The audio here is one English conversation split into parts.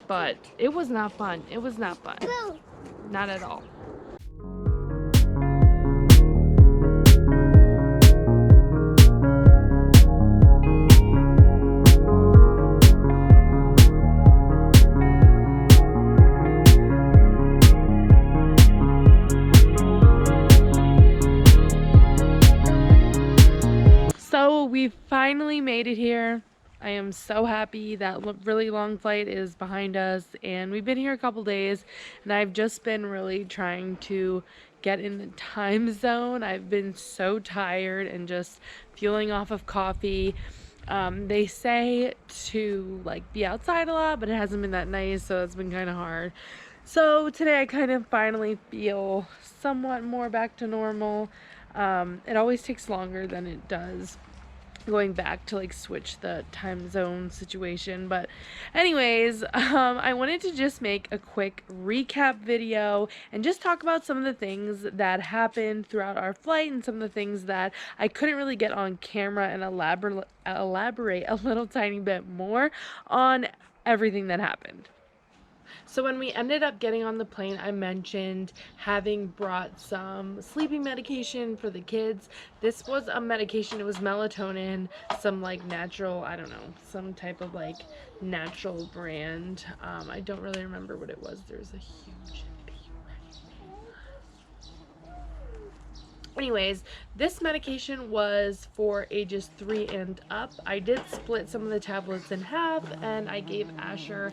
but it was not fun. It was not fun. Not at all. So we finally made it here. I am so happy. That really long flight is behind us, and we've been here a couple days, and I've just been really trying to get in the time zone. I've been so tired and just fueling off of coffee. They say to like be outside a lot, but it hasn't been that nice, so it's been kind of hard. So today I kind of finally feel somewhat more back to normal. It always takes longer than it does going back to like switch the time zone situation, but anyways, I wanted to just make a quick recap video and just talk about some of the things that happened throughout our flight and some of the things that I couldn't really get on camera, and elaborate a little tiny bit more on everything that happened. So when we ended up getting on the plane, I mentioned having brought some sleeping medication for the kids. This was a medication, it was melatonin, some like natural, I don't know, some type of like natural brand. I don't really remember what it was. There's a huge bee right. Anyways, this medication was for ages 3 and up. I did split some of the tablets in half, and I gave Asher.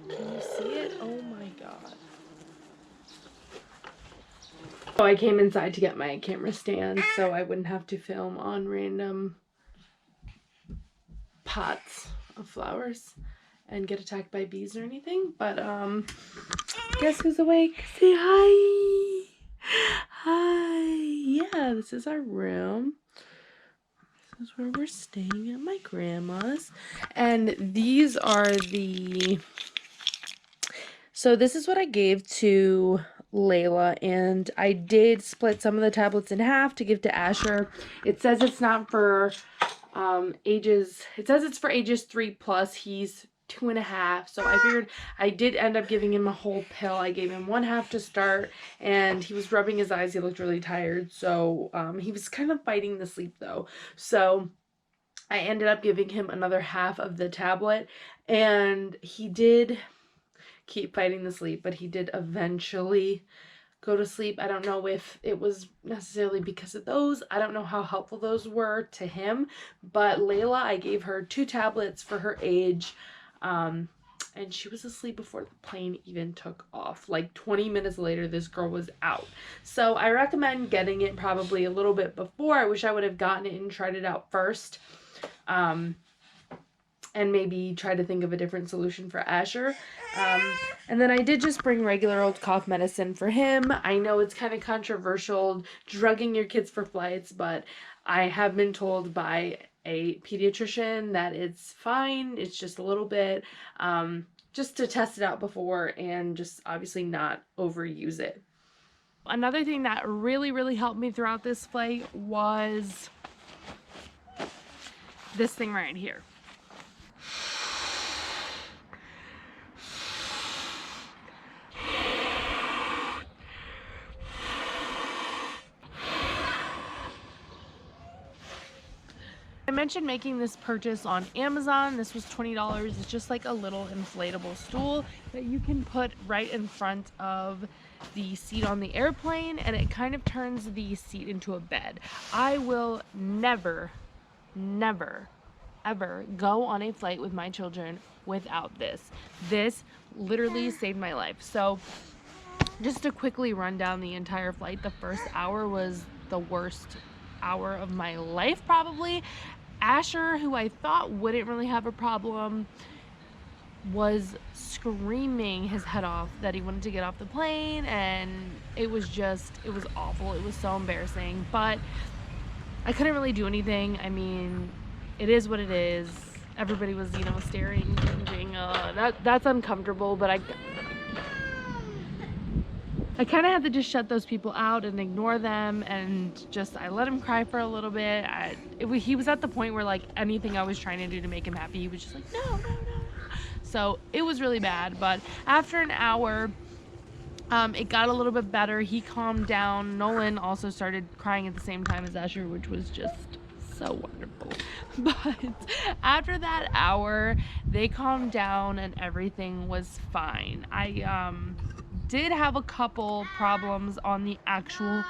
Can you see it? Oh my god. So I came inside to get my camera stand so I wouldn't have to film on random pots of flowers and get attacked by bees or anything. But guess who's awake? Say hi. Hi. Yeah, this is our room. This is where we're staying at my grandma's. And these are the... So this is what I gave to Layla, and I did split some of the tablets in half to give to Asher. It says it's not for ages, it says it's for ages 3+. He's 2.5, so I figured I did end up giving him a whole pill. I gave him 1/2 to start, and he was rubbing his eyes. He looked really tired, so he was kind of fighting the sleep though. So I ended up giving him another half of the tablet, and he did keep fighting the sleep, but he did eventually go to sleep. I don't know if it was necessarily because of those. I don't know how helpful those were to him, but Layla, I gave her 2 tablets for her age, and she was asleep before the plane even took off. Like 20 minutes later, this girl was out. So I recommend getting it probably a little bit before. I wish I would have gotten it and tried it out first. And maybe try to think of a different solution for Asher. And then I did just bring regular old cough medicine for him. I know it's kind of controversial drugging your kids for flights, but I have been told by a pediatrician that it's fine. It's just a little bit, just to test it out before and just obviously not overuse it. Another thing that really helped me throughout this flight was this thing right here. I mentioned making this purchase on Amazon. This was $20. It's just like a little inflatable stool that you can put right in front of the seat on the airplane, and it kind of turns the seat into a bed. I will never ever go on a flight with my children without this. This literally saved my life. So just to quickly run down the entire flight, the first hour was the worst hour of my life probably. Asher, who I thought wouldn't really have a problem, was screaming his head off that he wanted to get off the plane, and it was awful. It was so embarrassing, but I couldn't really do anything. I mean, it is what it is. Everybody was, you know, staring, thinking, that's uncomfortable, but I kind of had to just shut those people out and ignore them, and just I let him cry for a little bit. He was at the point where like anything I was trying to do to make him happy, he was just like, no. So it was really bad, but after an hour, it got a little bit better. He calmed down. Nolan also started crying at the same time as Asher, which was just so wonderful. But after that hour, they calmed down and everything was fine. I did have a couple problems on the actual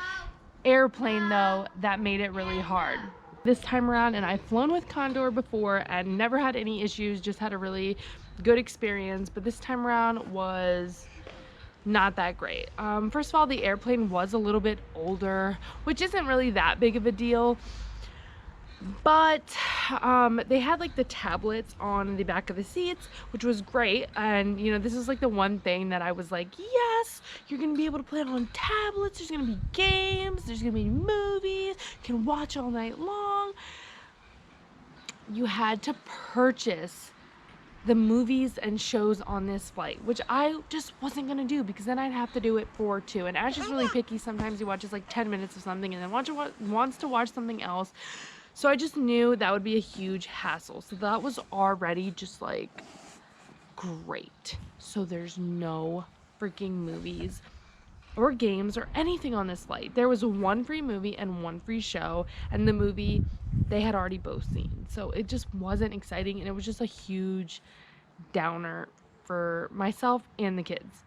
airplane though that made it really hard this time around, and I've flown with Condor before and never had any issues, just had a really good experience, but this time around was not that great. First of all, the airplane was a little bit older, which isn't really that big of a deal, but they had like the tablets on the back of the seats, which was great. And you know, this is like the one thing that I was like, yes, you're gonna be able to play it on tablets, there's gonna be games, there's gonna be movies, you can watch all night long. You had to purchase the movies and shows on this flight, which I just wasn't gonna do because then I'd have to do it for two. And Ash is really picky. Sometimes he watches like 10 minutes of something and then wants to watch something else. So I just knew that would be a huge hassle. So that was already just like great. So there's no freaking movies or games or anything on this flight. There was one free movie and one free show, and the movie they had already both seen. So it just wasn't exciting, and it was just a huge downer for myself and the kids.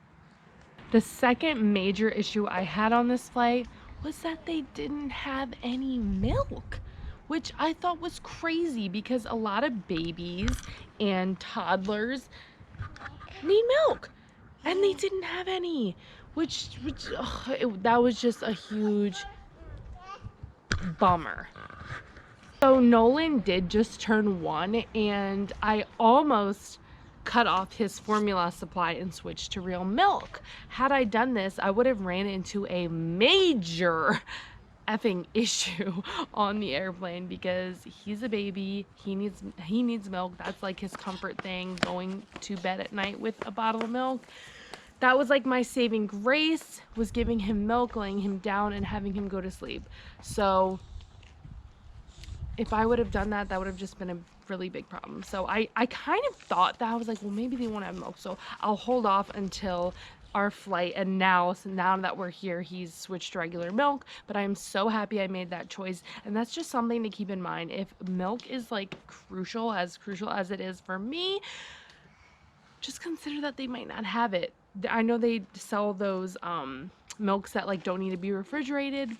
The second major issue I had on this flight was that they didn't have any milk, which I thought was crazy because a lot of babies and toddlers need milk and they didn't have any, that was just a huge bummer. So Nolan did just turn 1 and I almost cut off his formula supply and switched to real milk. Had I done this, I would have ran into a major effing issue on the airplane because he's a baby, he needs milk. That's like his comfort thing, going to bed at night with a bottle of milk. That was like my saving grace, was giving him milk, laying him down and having him go to sleep. So if I would have done that, that would have just been a really big problem. So I kind of thought that, I was like, well, maybe they won't have milk, so I'll hold off until our flight. And now that we're here, he's switched to regular milk. But I'm so happy I made that choice, and that's just something to keep in mind. If milk is like crucial as it is for me, just consider that they might not have it. I know they sell those milks that like don't need to be refrigerated.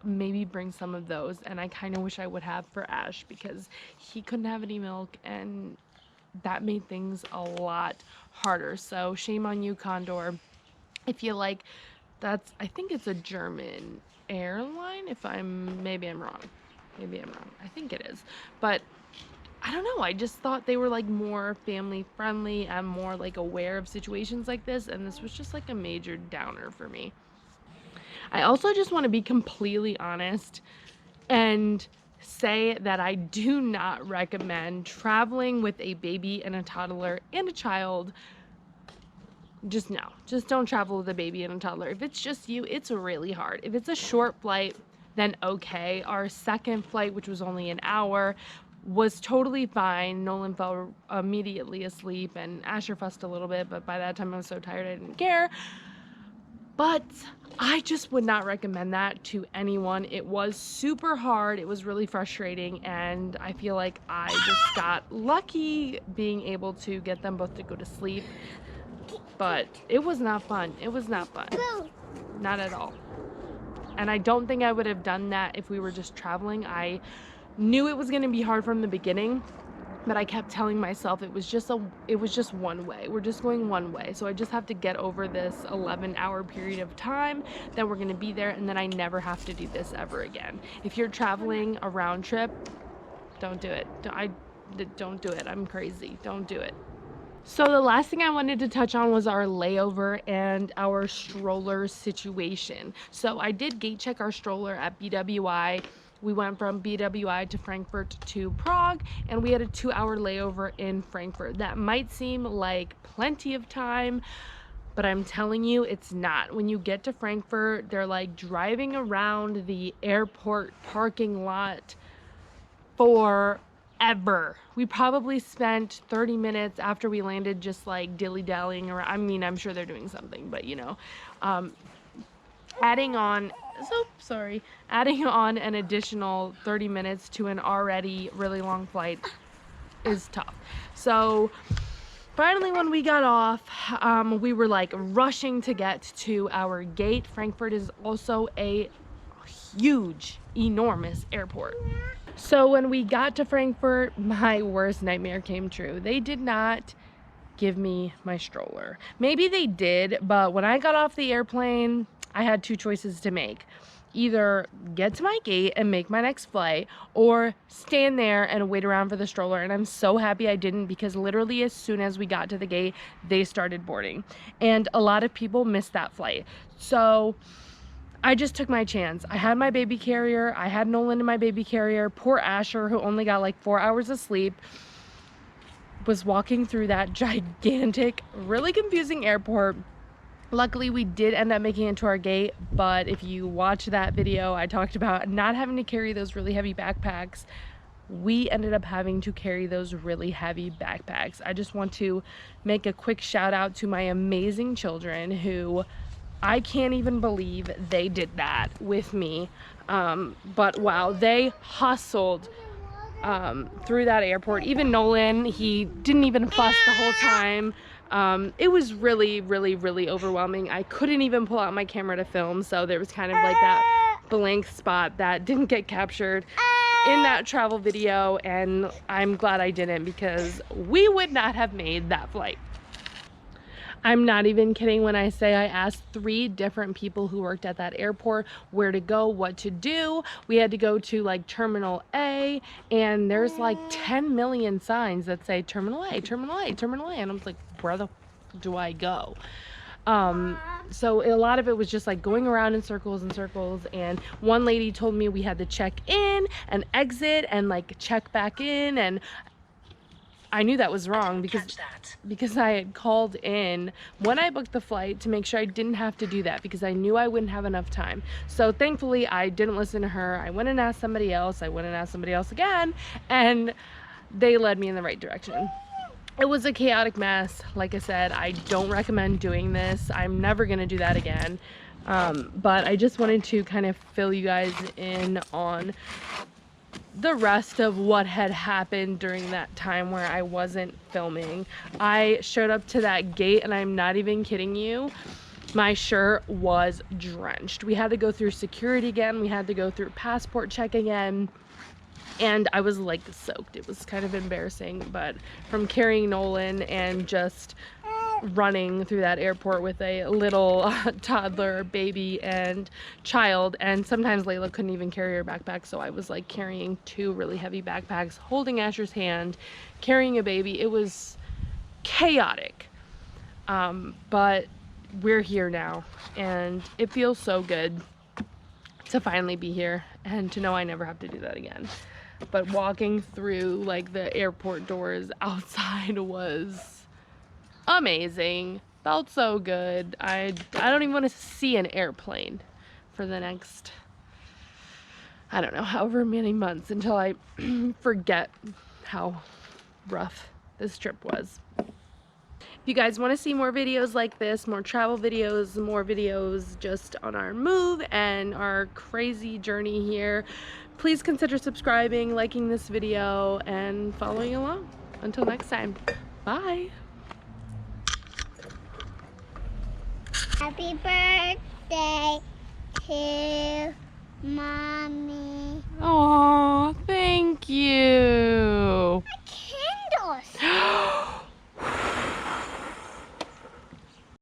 Maybe bring some of those, and I kind of wish I would have for Ash because he couldn't have any milk and that made things a lot harder. So shame on you, Condor. I feel like I think it's a German airline, maybe I'm wrong. I think it is, but I don't know, I just thought they were like more family friendly and more like aware of situations like this, and this was just like a major downer for me. I also just want to be completely honest and say that I do not recommend traveling with a baby and a toddler and a child. Just don't travel with a baby and a toddler. If it's just you, it's really hard. If it's a short flight, then okay. Our second flight, which was only an hour, was totally fine. Nolan fell immediately asleep and Asher fussed a little bit, but by that time I was so tired I didn't care. But I just would not recommend that to anyone. It was super hard, it was really frustrating, and I feel like I just got lucky being able to get them both to go to sleep. But it was not fun. It was not fun. Not at all. And I don't think I would have done that if we were just traveling. I knew it was going to be hard from the beginning, but I kept telling myself it was just one way. We're just going one way. So I just have to get over this 11-hour period of time that we're going to be there, and then I never have to do this ever again. If you're traveling a round trip, don't do it. Don't do it. I'm crazy. Don't do it. So the last thing I wanted to touch on was our layover and our stroller situation. So I did gate check our stroller at BWI. We went from BWI to Frankfurt to Prague, and we had a 2-hour layover in Frankfurt. That might seem like plenty of time, but I'm telling you, it's not. When you get to Frankfurt, they're like driving around the airport parking lot for forever. We probably spent 30 minutes after we landed just like dilly-dallying around. I mean, I'm sure they're doing something, but you know, adding on an additional 30 minutes to an already really long flight is tough. So finally, when we got off, we were like rushing to get to our gate. Frankfurt is also a huge, enormous airport. So when we got to Frankfurt, my worst nightmare came true. They did not give me my stroller. Maybe they did, but when I got off the airplane, I had two choices to make. Either get to my gate and make my next flight, or stand there and wait around for the stroller. And I'm so happy I didn't, because literally as soon as we got to the gate, they started boarding. And a lot of people missed that flight. So I just took my chance. I had my baby carrier. I had Nolan in my baby carrier. Poor Asher, who only got like 4 hours of sleep, was walking through that gigantic, really confusing airport. Luckily, we did end up making it to our gate, but if you watch that video, I talked about not having to carry those really heavy backpacks. We ended up having to carry those really heavy backpacks. I just want to make a quick shout out to my amazing children, who I can't even believe they did that with me. But wow, they hustled through that airport. Even Nolan, he didn't even fuss the whole time. It was really, really, really overwhelming. I couldn't even pull out my camera to film, so there was kind of like that blank spot that didn't get captured in that travel video, and I'm glad I didn't, because we would not have made that flight. I'm not even kidding when I say I asked 3 different people who worked at that airport where to go, what to do. We had to go to like Terminal A, and there's like 10 million signs that say Terminal A, Terminal A, Terminal A, and I'm like, where the f do I go? So a lot of it was just like going around in circles and circles, and one lady told me we had to check in and exit and like check back in, and I knew that was wrong because I had called in when I booked the flight to make sure I didn't have to do that, because I knew I wouldn't have enough time. So thankfully I didn't listen to her. I went and asked somebody else. I went and asked somebody else again, and they led me in the right direction. It was a chaotic mess. Like I said, I don't recommend doing this. I'm never gonna do that again. But I just wanted to kind of fill you guys in on the rest of what had happened during that time where I wasn't filming. I showed up to that gate, and I'm not even kidding you, my shirt was drenched. We had to go through security again. We had to go through passport check again, and I was like soaked. It was kind of embarrassing, but from carrying Nolan and just running through that airport with a little toddler, baby, and child, and sometimes Layla couldn't even carry her backpack, so I was like carrying 2 really heavy backpacks, holding Asher's hand, carrying a baby. It was chaotic, but we're here now, and it feels so good to finally be here and to know I never have to do that again. But walking through like the airport doors outside was amazing. Felt so good. I don't even want to see an airplane for the next, I don't know, however many months, until I forget how rough this trip was. If you guys want to see more videos like this, more travel videos, more videos just on our move and our crazy journey here, please consider subscribing, liking this video, and following along. Until next time, bye. Happy birthday to Mommy. Aw, thank you. Candles.